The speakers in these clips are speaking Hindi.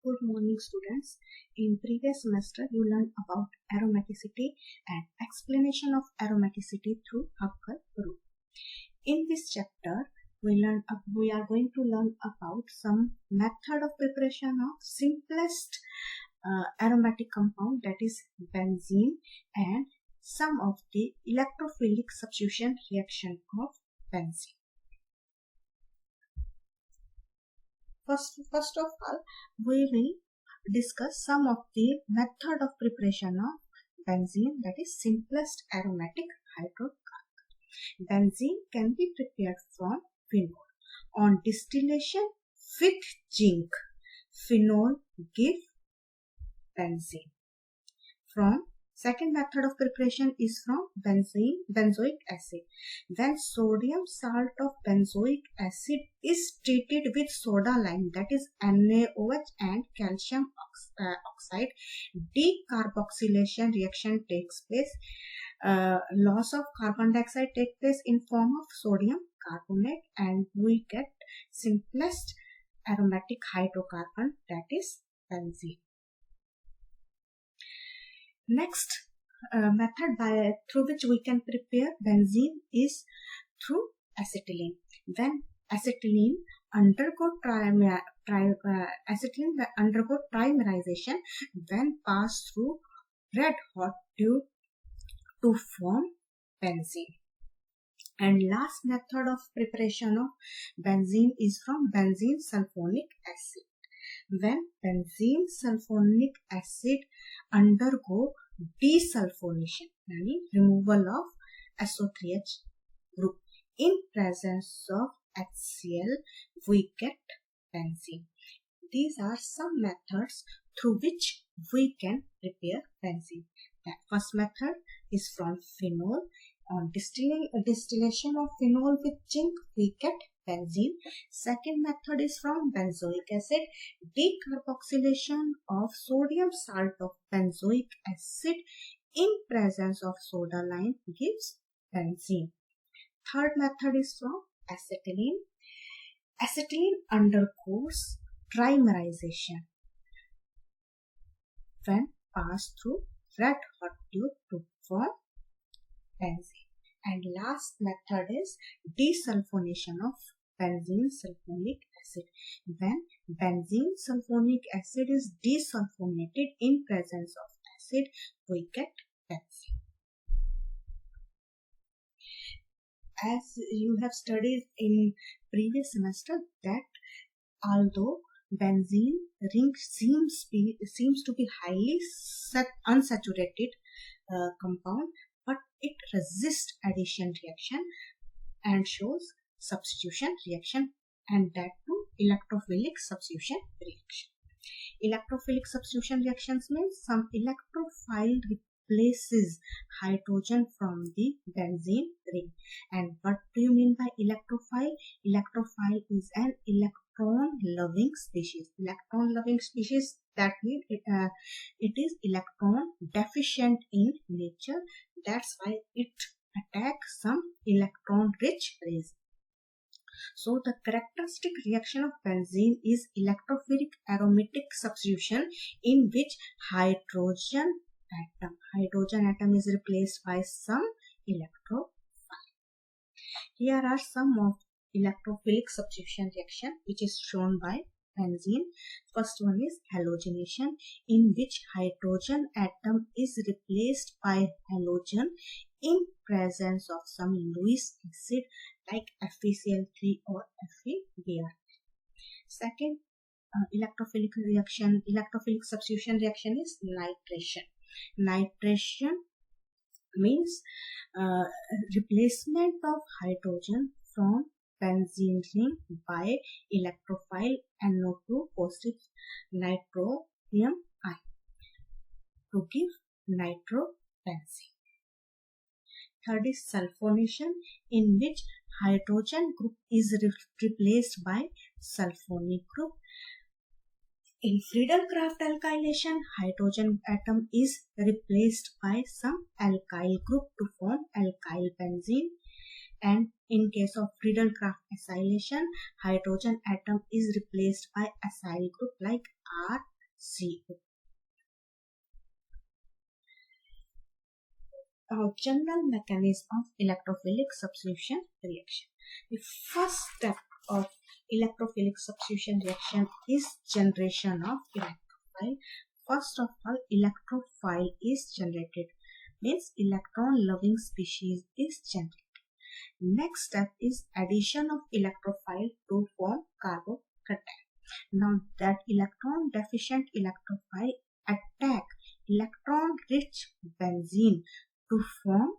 Good morning, students. In previous semester, you learned about aromaticity and explanation of aromaticity through Huckel rule. In this chapter, we are going to learn about some method of preparation of simplest aromatic compound, that is benzene, and some of the electrophilic substitution reaction of benzene. First of all, we will discuss some of the method of preparation of benzene, that is simplest aromatic hydrocarbon. Benzene can be prepared from phenol. On distillation with zinc, phenol give benzene. From second method of preparation is from benzoic acid. When sodium salt of benzoic acid is treated with soda lime, that is NaOH and calcium oxide, decarboxylation reaction takes place. Loss of carbon dioxide takes place in form of sodium carbonate, and we get simplest aromatic hydrocarbon, that is benzene. Next method through which we can prepare benzene is through acetylene. When acetylene undergo trimerization, when passed through red hot tube to form benzene. And last method of preparation of benzene is from benzene sulfonic acid. When benzene sulfonic acid undergo desulfonation, meaning removal of SO3H group, in presence of HCl, we get benzene. These are some methods through which we can prepare benzene. The first method is from phenol. On distillation of phenol with zinc, we get benzene. Second method is from benzoic acid. Decarboxylation of sodium salt of benzoic acid in presence of soda lime gives benzene. Third method is from acetylene. Acetylene undergoes trimerization when passed through red hot tube to form benzene. And last method is desulfonation of benzene sulfonic acid. When benzene sulfonic acid is desulfonated in presence of acid, we get benzene. As you have studied in previous semester, that although benzene ring seems to be highly unsaturated compound, but it resists addition reaction and shows substitution reaction, and that too electrophilic substitution reaction. Electrophilic substitution reactions means some electrophile replaces hydrogen from the benzene ring. And what do you mean by electrophile? Electrophile is an electron-loving species. Electron-loving species, that means it is electron deficient in nature. That's why it attacks some electron-rich rays. So the characteristic reaction of benzene is electrophilic aromatic substitution, in which hydrogen atom is replaced by some electrophile. Here are some of electrophilic substitution reaction which is shown by benzene. First one is halogenation, in which hydrogen atom is replaced by halogen in presence of some Lewis acid like FeCl3 or FeBr. Second electrophilic substitution reaction is nitration. Nitration means replacement of hydrogen from benzene ring by electrophile NO2 positive nitrobium ion to give nitrobenzene. Third is sulfonation, in which hydrogen group is replaced by sulfonic group. In Friedel-Crafts alkylation, hydrogen atom is replaced by some alkyl group to form alkyl benzene. And in case of Friedel-Crafts acylation, hydrogen atom is replaced by acyl group like R CO. General mechanism of electrophilic substitution reaction. The first step of electrophilic substitution reaction is generation of electrophile. First of all, electrophile is generated, means electron loving species is generated. Next step is addition of electrophile to form carbocation. Now that electron deficient electrophile attack electron rich benzene to form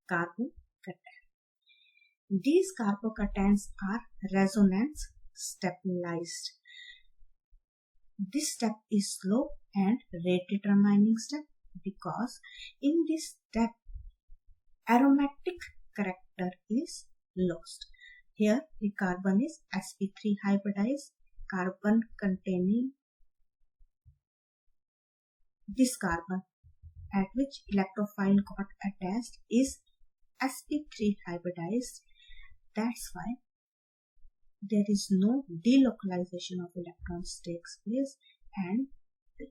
carbocation. These carbocations are resonance stabilized. This step is slow and rate determining step because in this step aromatic character is lost. Here the carbon is sp3 hybridized. Carbon containing this carbon at which electrophile got attached is sp3 hybridized. That's why there is no delocalization of electrons takes place and the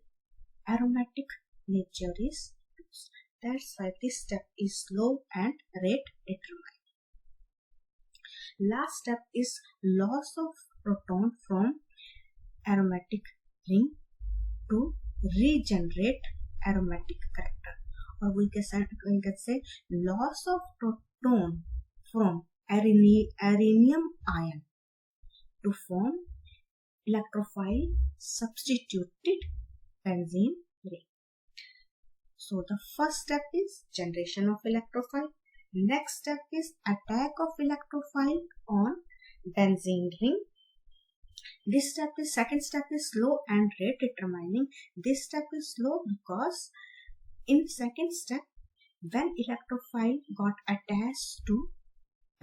aromatic nature is lost. That's why this step is slow and rate determined. Last step is loss of proton from aromatic ring to regenerate aromatic character, or we can say loss of proton from arenium ion to form electrophile substituted benzene ring. So the first step is generation of electrophile. Next step is attack of electrophile on benzene ring. This step is second step is slow and rate determining. This step is slow because in second step when electrophile got attached to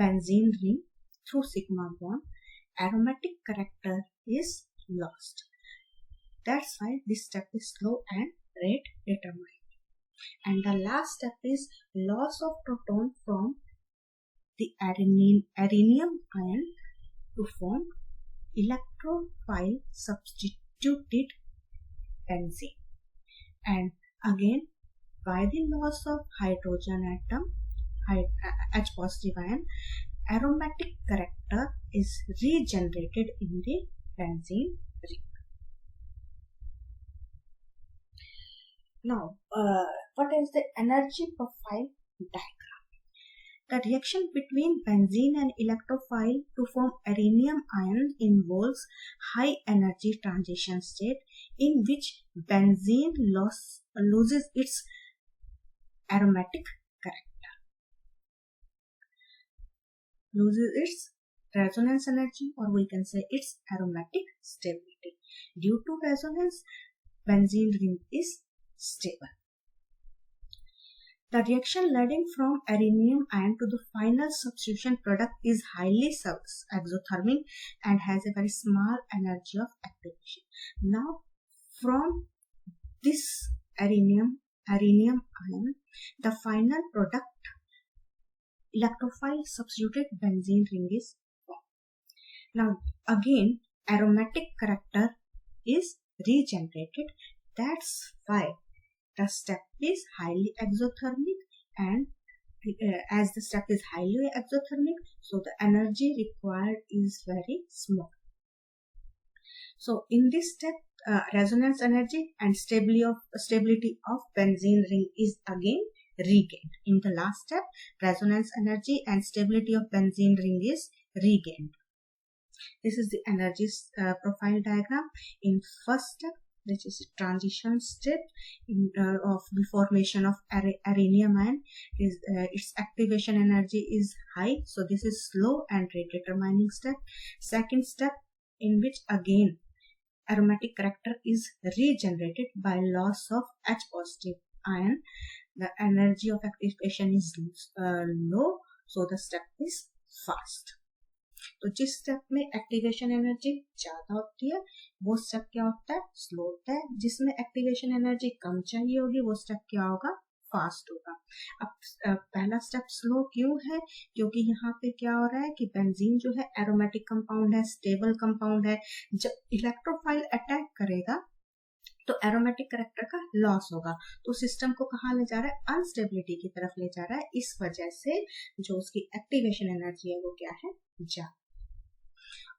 benzene ring through sigma bond, aromatic character is lost. That's why this step is slow and rate determined. And the last step is loss of proton from the arenium ion to form electrophile substituted benzene. And again by the loss of hydrogen atom, H positive ion, aromatic character is regenerated in the benzene ring. Now, what is the energy profile diagram? The reaction between benzene and electrophile to form arenium ion involves high energy transition state in which benzene loses its aromatic character, loses its resonance energy, or we can say its aromatic stability. Due to resonance, benzene ring is stable. The reaction leading from arenium ion to the final substitution product is highly exothermic and has a very small energy of activation. Now, from this arenium ion, the final product electrophile substituted benzene ring is formed. Now, again, aromatic character is regenerated. That's why the step is highly exothermic, and as the step is highly exothermic, so the energy required is very small. So in this step, resonance energy and stability of benzene ring is again regained. In the last step, resonance energy and stability of benzene ring is regained. This is the energy profile diagram. In first step, which is a transition step of the formation of arenium ion, its activation energy is high, so this is slow and rate determining step. Second step, in which again aromatic character is regenerated by loss of H positive ion. The energy of activation is low, so the step is fast. तो जिस स्टेप में एक्टिवेशन एनर्जी ज्यादा होती है वो स्टेप क्या होता है, स्लो होता है. जिसमें एक्टिवेशन एनर्जी कम चाहिए होगी वो स्टेप क्या होगा, फास्ट होगा। अब पहला स्टेप स्लो क्यों है? क्योंकि यहाँ पे क्या हो रहा है कि बेंजीन जो है एरोमेटिक कंपाउंड है, स्टेबल कंपाउंड है। जब इलेक्ट्रोफाइल अटैक करेगा तो एरोमेटिक करेक्टर का लॉस होगा, तो सिस्टम को कहाँ ले जा रहा है? अनस्टेबिलिटी की तरफ ले जा रहा है। इस वजह से जो उसकी एक्टिवेशन एनर्जी है वो क्या है? जा।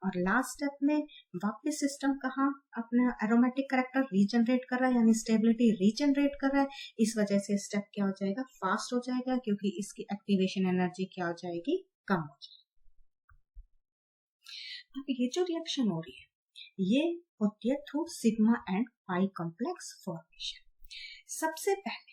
और लास्ट स्टेप में वापस सिस्टम कहाँ अपना एरोमेटिक करेक्टर रीजनरेट कर रहा है, यानी स्टेबिलिटी रीजनरेट कर रहा है। इस वजह से स्टेप क्या हो जाएगा? फास्ट हो जाएगा, क्योंकि इसकी एक्टिवेशन एनर्जी क्या हो जाएगी? कम हो जाएगी। अब ये जो रिएक्शन हो रही है ये होती है through sigma and pi complex formation. सबसे पहले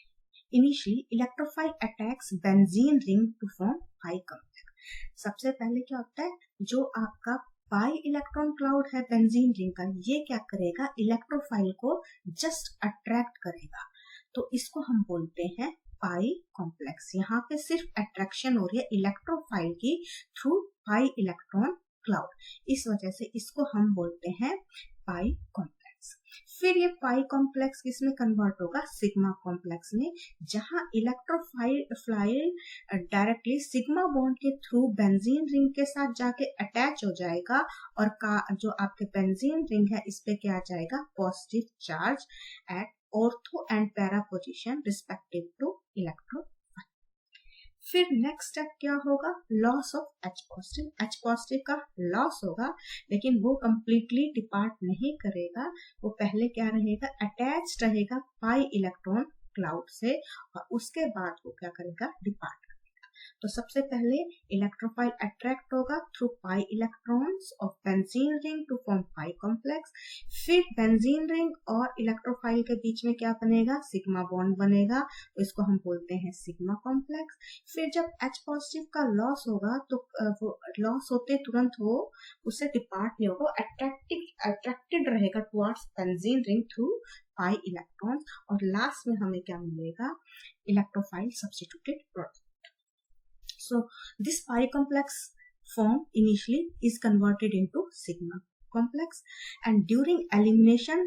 initially electrophile attacks benzene ring to form pi complex. सबसे पहले क्या होता है, जो आपका पाई इलेक्ट्रॉन क्लाउड है बेंजीन रिंग का, ये क्या करेगा? इलेक्ट्रोफाइल को जस्ट अट्रैक्ट करेगा, तो इसको हम बोलते हैं पाई कॉम्प्लेक्स। यहाँ पे सिर्फ अट्रैक्शन हो रही है इलेक्ट्रोफाइल की थ्रू पाई इलेक्ट्रॉन क्लाउड, इस वजह से इसको हम बोलते हैं पाई कॉम्प्लेक्स। फिर ये पाई कॉम्प्लेक्स किसमें कन्वर्ट होगा? सिग्मा कॉम्प्लेक्स में, जहां इलेक्ट्रोफाइल डायरेक्टली सिग्मा बॉन्ड के थ्रू बेंजीन रिंग के साथ जाके अटैच हो जाएगा, और जो आपके बेंजीन रिंग है इस पे क्या आ जाएगा? Positive charge at ortho and para position respective to electrophile. फिर नेक्स्ट स्टेप क्या होगा? Loss of H positive. H positive का लॉस होगा, लेकिन वो कंप्लीटली डिपार्ट नहीं करेगा, वो पहले क्या रहेगा? अटैच रहेगा पाई इलेक्ट्रॉन क्लाउड से, और उसके बाद वो क्या करेगा? डिपार्ट। तो सबसे पहले इलेक्ट्रोफाइल अट्रैक्ट होगा through pi electrons of benzene ring to form pi complex. फिर बेंजीन रिंग और इलेक्ट्रोफाइल के बीच में क्या बनेगा? सिग्मा बॉन्ड बनेगा, तो इसको हम बोलते हैं सिग्मा कॉम्प्लेक्स। फिर जब H पॉजिटिव का लॉस होगा तो वो लॉस होते तुरंत वो उससे डिपार्ट नहीं होगा, अट्रैक्टेड रहेगा towards benzene ring through pi electron, और लास्ट में हमें क्या मिलेगा? Electrophile substituted product. So this pi complex form initially is converted into sigma complex, and during elimination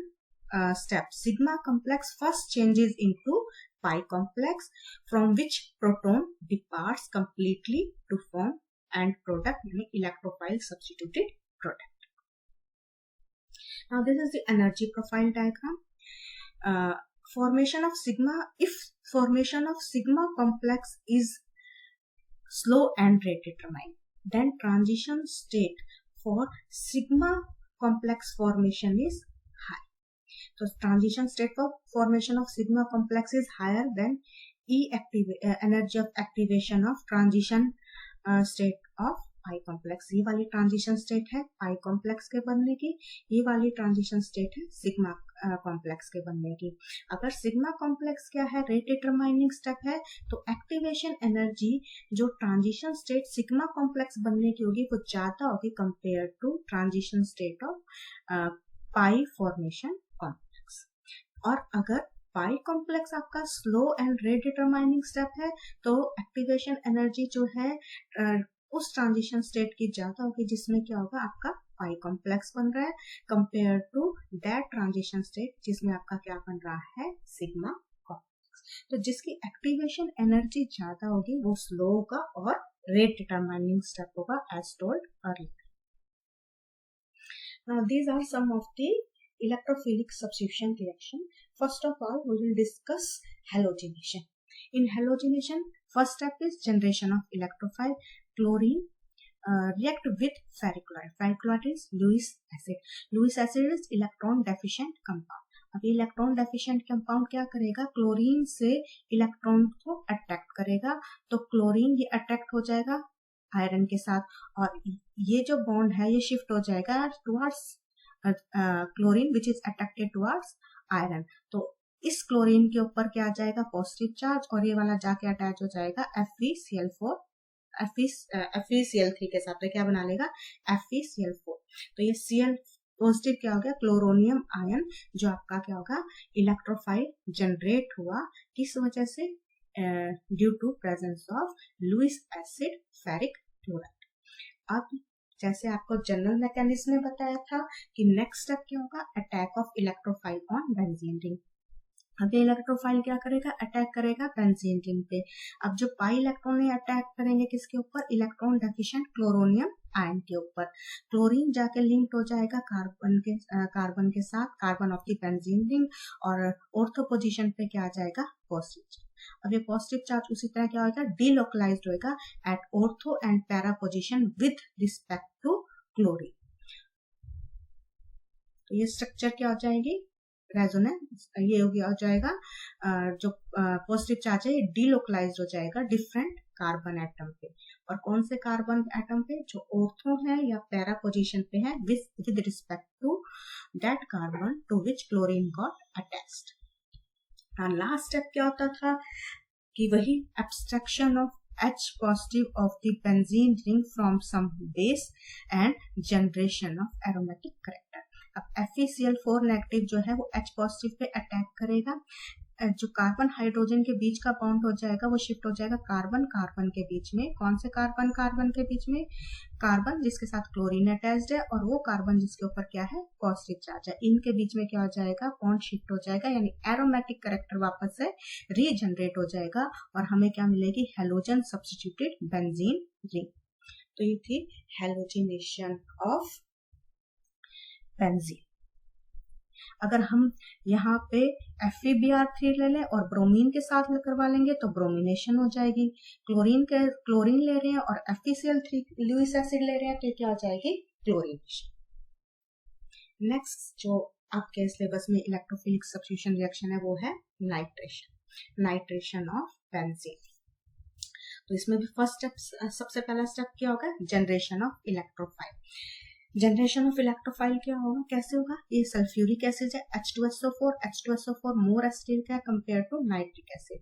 step sigma complex first changes into pi complex, from which proton departs completely to form and product, meaning electrophile substituted product. Now this is the energy profile diagram. Formation of sigma, if formation of sigma complex is slow and rate determined, then transition state for sigma complex formation is high. So transition state for formation of sigma complex is higher than energy of activation of transition state of pi complex. ये वाली ट्रांजिशन स्टेट है पाई कॉम्प्लेक्स के बनने की, ये वाली ट्रांजिशन स्टेट है सिग्मा कॉम्प्लेक्स के बनने की। अगर सिग्मा कॉम्प्लेक्स क्या है? रेट डिटरमाइनिंग स्टेप है, तो एक्टिवेशन एनर्जी जो ट्रांजिशन स्टेट सिग्मा कॉम्प्लेक्स बनने की होगी वो ज्यादा होगी compare to transition state of pi formation complex. और अगर पाई कॉम्प्लेक्स आपका slow and rate determining step है, तो एक्टिवेशन एनर्जी जो है उस ट्रांजिशन स्टेट की ज्यादा होगी जिसमें क्या होगा? आपका पाई कॉम्प्लेक्स बन रहा है, compare to that transition state जिसमें आपका क्या बन रहा है? Sigma complex. तो जिसकी एक्टिवेशन एनर्जी ज्यादा होगी वो स्लो होगा और रेट डिटरमाइनिंग स्टेप होगा, as told earlier. Now these are some of the electrophilic substitution reaction. First of all, we will discuss halogenation. In halogenation, first step is generation of electrophile. Chlorine react with ferric chloride. Ferric chloride is Lewis acid. Lewis acid is electron deficient compound. अब इलेक्ट्रॉन डेफिशिएंट कंपाउंड क्या करेगा? क्लोरीन से इलेक्ट्रॉन को अट्रैक्ट करेगा, तो क्लोरीन ये अट्रैक्ट हो जाएगा आयरन के साथ, और ये जो बॉन्ड है ये शिफ्ट हो जाएगा towards chlorine which is attracted towards iron. तो इस क्लोरीन के ऊपर क्या आ जाएगा? पॉजिटिव चार्ज, और ये वाला जाके अटैच हो जाएगा FeCl4, FeCl3 के साथ क्या बना लेगा? FeCl4। तो ये Cl पॉजिटिव क्या हो गया? क्लोरोनियम आयन, जो आपका क्या होगा? इलेक्ट्रोफाइल जनरेट हुआ, किस वजह से? Due to presence of Lewis acid ferric chloride. अब जैसे आपको जनरल मैकेनिज्म में बताया था कि नेक्स्ट स्टेप क्या होगा? Attack of electrophile on benzene ring. अब ये इलेक्ट्रोफाइल क्या करेगा, अटैक करेगा बेंजीन रिंग पे। अब जो पाई इलेक्ट्रॉन है अटैक करेंगे किसके ऊपर, इलेक्ट्रॉन डेफिशिएंट क्लोरोनियम आयन के ऊपर। क्लोरीन जाके लिंक्ड हो जाएगा कार्बन के साथ, carbon of the benzene ring, और ऑर्थो पोजीशन पे क्या आ जाएगा, पॉजिटिव। अब ये पॉजिटिव चार्ज उसी तरह क्या होगा, डीलोकलाइज्ड होएगा at ortho and para position with respect to chlorine. तो ये स्ट्रक्चर क्या हो जाएगी, रेजोनेंस, ये हो जाएगा जो पॉजिटिव चार्ज है ये डीलोकलाइज्ड हो जाएगा डिफरेंट कार्बन एटम पे। और कौन से कार्बन एटम पे, जो ऑर्थो है या पैरा पोजीशन पे है with respect to that carbon to which chlorine got attached. और लास्ट स्टेप क्या होता था कि वही abstraction of H positive of the benzene ring from some base and generation of aromatic character। अब FeCl4 नेगेटिव जो है वो H पॉजिटिव पे अटैक करेगा, जो कार्बन हाइड्रोजन के बीच का बॉन्ड हो जाएगा वो शिफ्ट हो जाएगा कार्बन कार्बन के बीच में। कौन से कार्बन कार्बन के बीच में, कार्बन जिसके साथ क्लोरीन अटैच्ड है और वो कार्बन जिसके ऊपर क्या है, पॉजिटिव चार्ज है, इनके बीच में क्या हो जाएगा, बॉन्ड शिफ्ट हो जाएगा, यानी एरोमेटिक कैरेक्टर वापस से रीजनरेट हो जाएगा और हमें क्या मिलेगी, हेलोजन सब्स्टिट्यूटेड बेंजीन रिंग। तो ये थी हेलोजिनेशन ऑफ बेंजीन। अगर हम यहाँ पे FeBr3 ले लें और ब्रोमीन के साथ करवा लेंगे तो ब्रोमिनेशन हो जाएगी। क्लोरीन ले रहे हैं और FeCl3 लुईस एसिड ले रहे हैं तो क्या हो जाएगी, क्लोरीनेशन। नेक्स्ट जो आपके सिलेबस में इलेक्ट्रोफिलिक सब्स्टिट्यूशन रिएक्शन है वो है नाइट्रेशन ऑफ बेंजीन। तो इसमें भी फर्स्ट स्टेप, सबसे पहला स्टेप क्या होगा, generation of electrophile. Generation of electrophile क्या होगा, कैसे होगा, ये सल्फ्यूरिक एसिड है H2SO4 मोर एसिडिक है कंपेयर टू नाइट्रिक एसिड।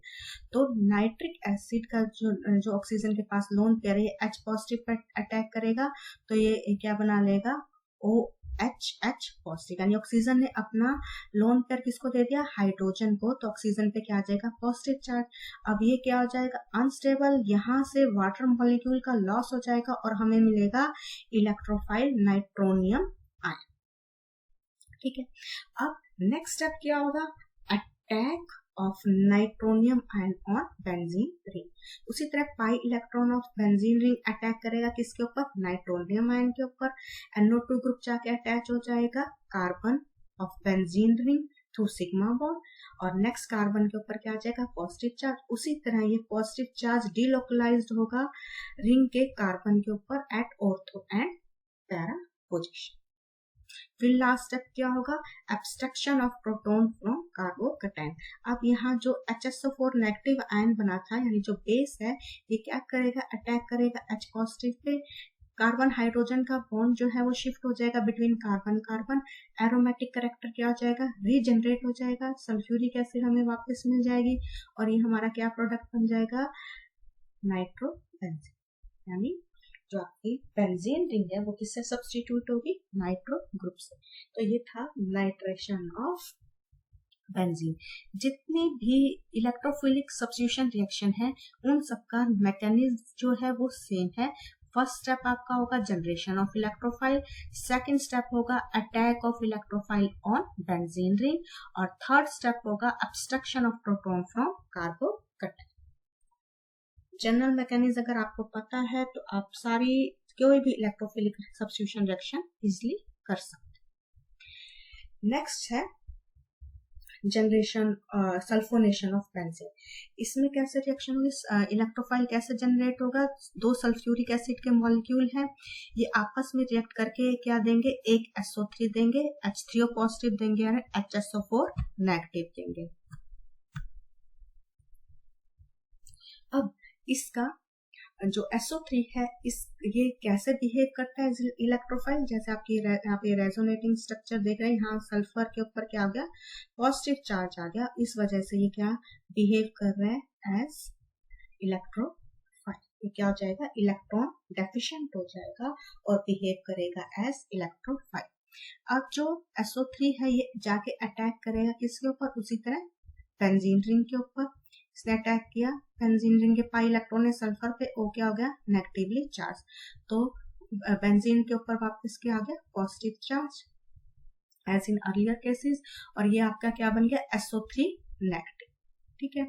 तो नाइट्रिक एसिड का जो ऑक्सीजन के पास लोन पेयर है H पॉजिटिव पर अटैक करेगा तो ये क्या बना लेगा, OH पॉजिटिव, यानी ऑक्सीजन ने अपना लोन पेयर किसको दे दिया, हाइड्रोजन को, तो ऑक्सीजन पे क्या आ जाएगा, पॉजिटिव चार्ज। अब ये क्या हो जाएगा, अनस्टेबल, यहाँ से वाटर मॉलिक्यूल का लॉस हो जाएगा और हमें मिलेगा इलेक्ट्रोफाइल नाइट्रोनियम आयन। ठीक है, अब नेक्स्ट स्टेप क्या होगा, attack of nitronium ion on benzene ring. उसी तरह pi electron of benzene ring attack करेगा किसके ऊपर, नाइट्रोनियम आयन के ऊपर। NO2 ग्रुप जाके अटैच हो जाएगा carbon of benzene ring through sigma bond, और नेक्स्ट कार्बन के ऊपर क्या आ जाएगा, पॉजिटिव चार्ज। उसी तरह ये पॉजिटिव चार्ज डीलोकलाइज्ड होगा रिंग के कार्बन के ऊपर at ortho and para position. फिर लास्ट स्टेप क्या होगा, abstraction of proton from carbocation. अब यहाँ जो HSO4 नेगेटिव आयन बना था, यानी जो बेस है, ये क्या करेगा, अटैक करेगा H positive pay, carbon hydrogen का बॉन्ड जो है वो शिफ्ट हो जाएगा between carbon carbon, aromatic character क्या हो जाएगा, रीजनरेट हो जाएगा, सल्फ्यूरिक एसिड हमें वापस मिल जाएगी और ये हमारा क्या प्रोडक्ट बन जाएगा, नाइट्रो बेंजीन। यानी जो आपकी बेंजीन रिंग है वो किससे सब्स्टिट्यूट होगी, नाइट्रो ग्रुप से। तो ये था नाइट्रेशन ऑफ बेंजीन। जितनी भी इलेक्ट्रोफिलिक सब्स्टिट्यूशन रिएक्शन है उन सबका मैकेनिज्म जो है वो सेम है। फर्स्ट स्टेप आपका होगा generation of electrophile, second step होगा attack of electrophile on benzene ring, और थर्ड स्टेप होगा abstraction of proton from carbocation. General mechanism अगर आपको पता है तो आप सारी कोई भी इलेक्ट्रोफिलिक सब्स्टिट्यूशन रिएक्शन इजीली कर सकते। नेक्स्ट है जनरेशन सल्फोनेशन ऑफ बेंजीन। इसमें कैसे रिएक्शन होगी, इलेक्ट्रोफाइल कैसे जनरेट होगा, दो सल्फ्यूरिक एसिड के मॉलिक्यूल हैं, ये आपस में रिएक्ट करके क्या देंगे, एक SO3 देंगे, H3O पॉजिटिव देंगे, यानी HSO4 नेगेटिव देंगे। अब इसका जो SO3 है ये कैसे बिहेव करता है इलेक्ट्रोफाइल, जैसे आपकी यहाँ पे रेजोनेटिंग स्ट्रक्चर देख रहे हैं, यहाँ सल्फर के ऊपर क्या आ गया, पॉजिटिव चार्ज आ गया, इस वजह से ये क्या बिहेव कर रहा है एज इलेक्ट्रोफाइल। ये क्या हो जाएगा, इलेक्ट्रॉन डेफिशिएंट हो जाएगा और बिहेव करेगा एज इलेक्ट्रोफाइल। अब जो SO3 है ये जाके अटैक करेगा किसके ऊपर, उसी तरह बेंजीन रिंग के ऊपर। इसने अटैक किया बेंजीन रिंग के पाई इलेक्ट्रॉन है सल्फर पे, वो क्या हो गया, नेगेटिवली चार्ज, तो बेंजीन के ऊपर वापस क्या आ गया, positive charge as in earlier cases, और ये आपका क्या बन गया, SO3 नेगेटिव। ठीक है,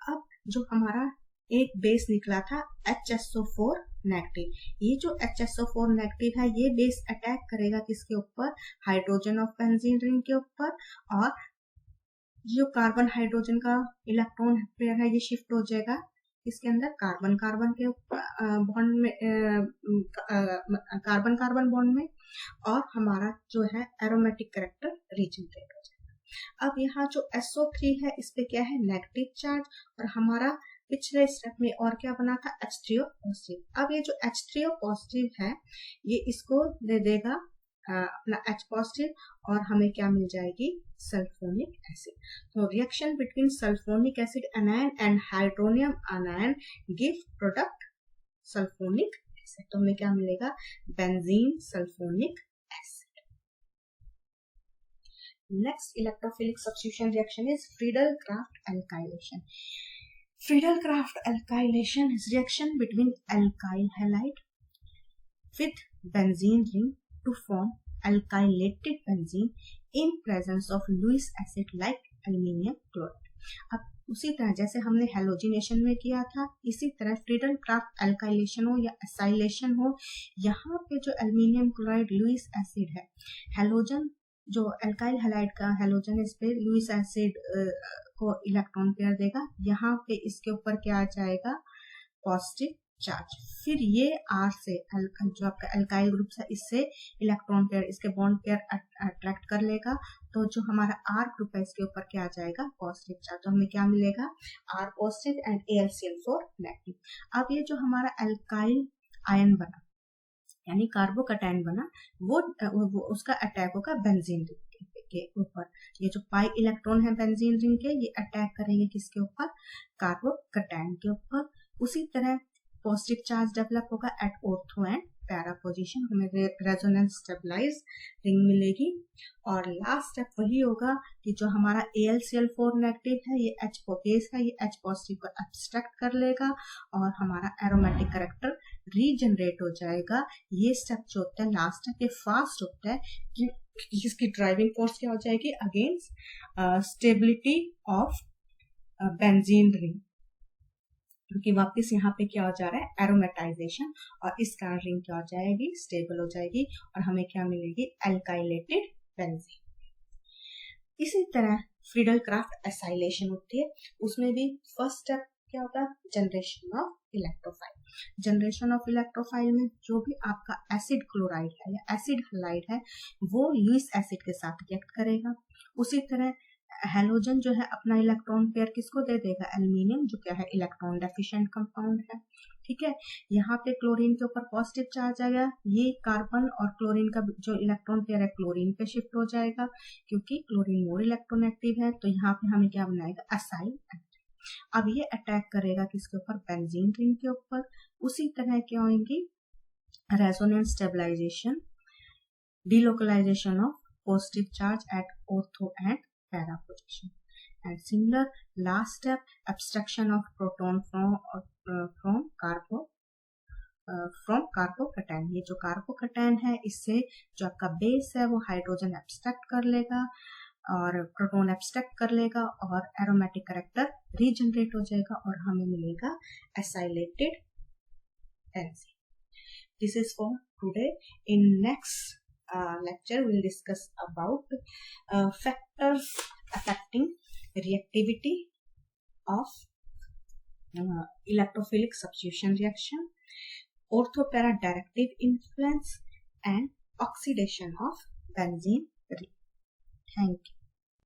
अब जो हमारा एक बेस निकला था HSO4 नेगेटिव, ये जो HSO4 नेगेटिव है ये बेस अटैक करेगा किसके ऊपर, हाइड्रोजन ऑफ बेंजीन रिंग के ऊपर, और जो कार्बन हाइड्रोजन का इलेक्ट्रॉन पेयर है ये शिफ्ट हो जाएगा इसके अंदर कार्बन कार्बन के बॉन्ड में, कार्बन कार्बन बॉन्ड में, और हमारा जो है एरोमेटिक कैरेक्टर रीजनरेट हो जाएगा। अब यहाँ जो SO3 है इस पे क्या है, नेगेटिव चार्ज, और हमारा पिछले स्टेप में और क्या बना था, H3O पॉजिटिव। अब ये जो H3O पॉजिटिव है ये इसको दे देगा अपना H पॉजिटिव, और हमें क्या मिल जाएगी, सल्फोनिक एसिड। तो reaction between sulphonic acid anion and hydronium anion give product sulphonic acid. तो हमें क्या मिलेगा, benzene sulphonic acid. Next electrophilic substitution reaction is Friedel Crafts alkylation. Friedel-Crafts alkylation is reaction between alkyl halide with benzene ring to form alkylated benzene in presence of Lewis acid like aluminium chloride. अब उसी तरह जैसे हमने हेलोजिनेशन में किया था, इसी तरह फ्रीडल-क्राफ्ट एल्काइलेशन हो या एसाइलेशन हो, यहाँ पे जो एल्यूमिनियम क्लोराइड लुईस एसिड है, हेलोजन जो एल्काइल हैलाइड का हेलोजन इस पे लुईस एसिड को इलेक्ट्रॉन पेयर देगा, यहाँ पे इसके ऊपर क्या आ जाएगा, पॉजिटिव चार्ज। फिर ये R से जो आपका एल्काइल ग्रुप है इससे इलेक्ट्रॉन पेयर, इसके बॉन्ड पेयर अट्रैक्ट कर लेगा, तो जो हमारा R ग्रुप है इसके ऊपर क्या आ जाएगा, पॉजिटिव चार्ज। तो हमें क्या मिलेगा, R positive and AlCl4 negative. अब ये जो हमारा एल्काइल आयन बना यानी कार्बोकैटायन बना, वो उसका अटैक होगा बेंजीन रिंग के ऊपर। ये जो पाई इलेक्ट्रॉन है बेंजीन रिंग के, ये अटैक करेंगे किसके ऊपर, कार्बोकैटायन के ऊपर। उसी तरह पॉजिटिव चार्ज डेवलप होगा at ortho and para position, हमें रेजोनेंस स्टेबलाइज रिंग मिलेगी। और लास्ट स्टेप वही होगा कि जो हमारा AlCl4 नेगेटिव है, ये H बेस है, ये H पॉजिटिव को एब्स्ट्रैक्ट कर लेगा और हमारा एरोमेटिक कैरेक्टर रीजनरेट हो जाएगा। ये स्टेप जो होता है लास्ट स्टेप, ये फास्ट होता है कि इसकी ड्राइविंग फोर्स क्या हो जाएगी, against stability of benzene ring, क्योंकि वापस यहाँ पे क्या हो जा रहा है, एरोमेटाइजेशन, और इस कारण रिंग क्या हो जाएगी, स्टेबल हो जाएगी, और हमें क्या मिलेगी, एल्काइलेटेड बेंजीन। इसी तरह फ्रीडल-क्राफ्ट एसाइलेशन होती है, उसमें भी फर्स्ट स्टेप क्या होगा, generation of electrophile. Generation of electrophile में जो भी आपका एसिड क्लोराइड है या एसिड हैलाइड है वो लुईस एसिड के साथ रिएक्ट करेगा। उसी तरह हेलोजन जो है अपना इलेक्ट्रॉन पेयर किसको दे देगा, एल्यूमिनियम, जो क्या है इलेक्ट्रॉन डेफिशिएंट कंपाउंड है। ठीक है, यहाँ पे क्लोरीन के ऊपर पॉजिटिव चार्ज आ गया, ये कार्बन और क्लोरीन का जो इलेक्ट्रॉन पेयर है क्लोरीन पे शिफ्ट हो जाएगा, क्योंकि क्लोरीन मोर इलेक्ट्रोनेगेटिव है, तो यहाँ पे हमें क्या बनाएगा, असाइल। अब ये अटैक करेगा किसके ऊपर, बेंजीन रिंग के ऊपर। उसी तरह क्या होंगी, resonance stabilization, delocalization of positive charge at ortho and para position, and similar last step, abstraction of proton from carbocation. ये जो कार्बोकैटायन है इससे जो आपका बेस है वो हाइड्रोजन एब्स्ट्रैक्ट कर लेगा और प्रोटॉन एब्स्ट्रैक्ट कर लेगा और एरोमेटिक कैरेक्टर रीजनरेट हो जाएगा और हमें मिलेगा acylated benzene. This is for today. In next lecture we'll discuss about factors affecting reactivity of electrophilic substitution reaction, ortho-para directive influence and oxidation of benzene ring. Thank you.